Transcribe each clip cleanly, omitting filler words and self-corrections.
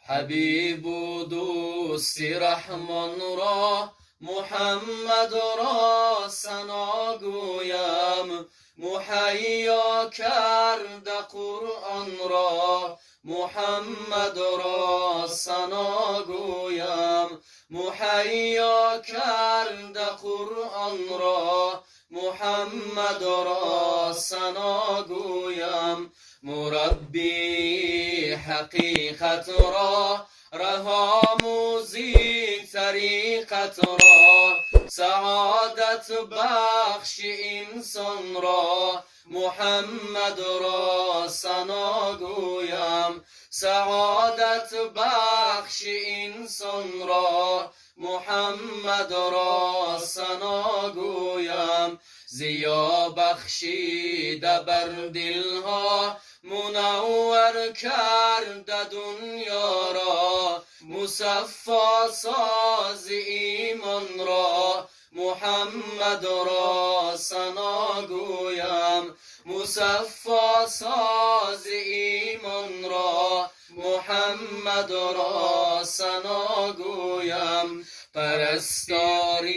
حبیب و دوستی رحمان را، محمد را ثنا گویم. مهیا کرده قرآن را، محمد را ثنا گویم. مهیا کرده قرآن را، محمد را ثنا گویم. مربی حقیقت را، رها موزی طریقت را. سعادت بخش انسان را، محمد را ثنا گویم. سعادت بخش انسان را، محمد را ثنا گویم. ضیا بخشیده بر دلها، منور کرده دنیا را. مصفا ساز ایمان را، محمد را ثنا گویم. مصفا ساز ایمان را، محمد را ثنا گویم. پرستاری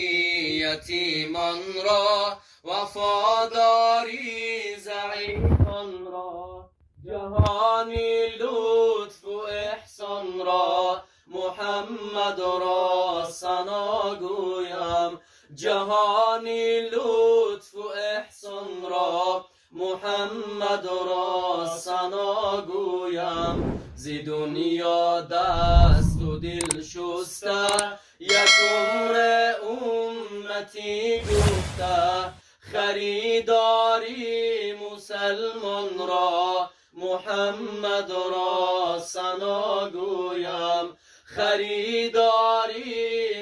یتیمان را، وفاداری ضعیفان را. جهانی لطف و احسان را، محمد را ثنا گویم. جهانی لطف و احسان را، محمد را ثنا گویم. ز دنیا دست و دل شسته، یک عمر امتی گفته. خریداری مسلمان را، محمد را ثنا گویم. خریداری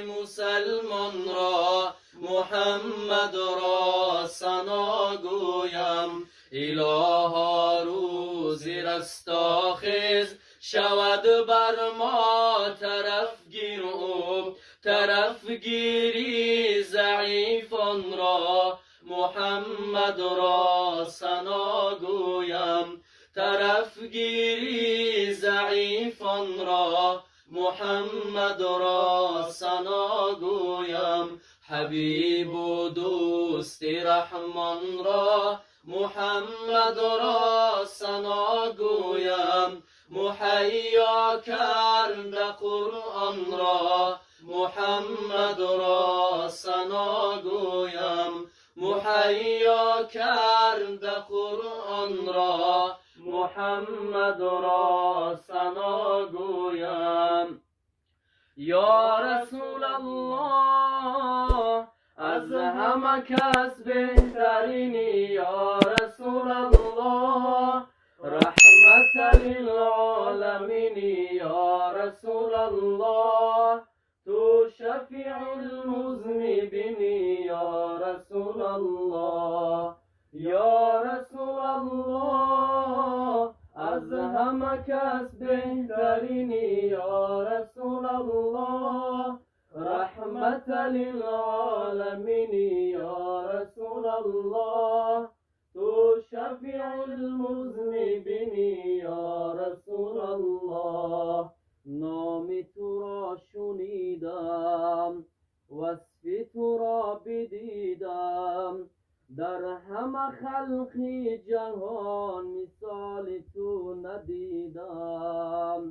مسلمان را، محمد را ثنا گویم. الها روز رستاخیز، شود بر ما طرفگیری ضعیفان را، محمد را ثنا گویم. طرفگیری ضعیفان را، محمد را ثنا گویم. حبیب و دوستی رحمان را، محمد را ثنا گویم. مهیا کرده قرآن را، محمد را ثنا گویم. مهیا کرده قرآن را، محمد را ثنا گویم. یا رسول الله، از همه کس بهترینی. یا رسول الله، رحمت للعالمین. یا رسول الله، تو شفیع المذنبین. یا رسول الله، یا رسول الله، از همه کس بهترینی. یا رسول الله، رحمت للعالمین. یا رسول الله، تو شفیع المذنبین. یا رسول الله، نام تو را شنیدم، وصف تو را بدیدم. در همه خلق جهان مثال تو ندیدم.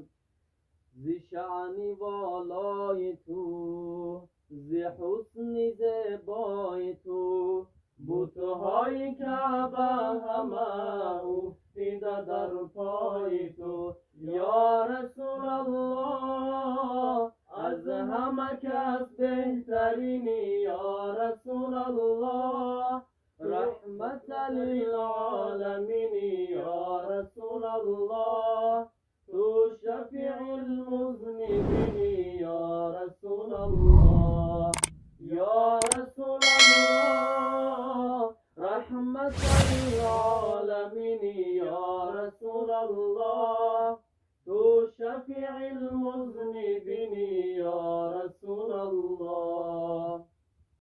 ز شأن والای تو، ز حسن زیبای تو، بتهای کعبه همه افتیده در پای تو. یا رسول الله، از همه کس بهترینی. یا رسول الله، رحمت للعالمین. یا رسول الله، تو شفیع المذنبین. یا رسول الله، یا رسول الله، رحمت للعالمین. یا رسول الله، تو شفیع المذنبین. یا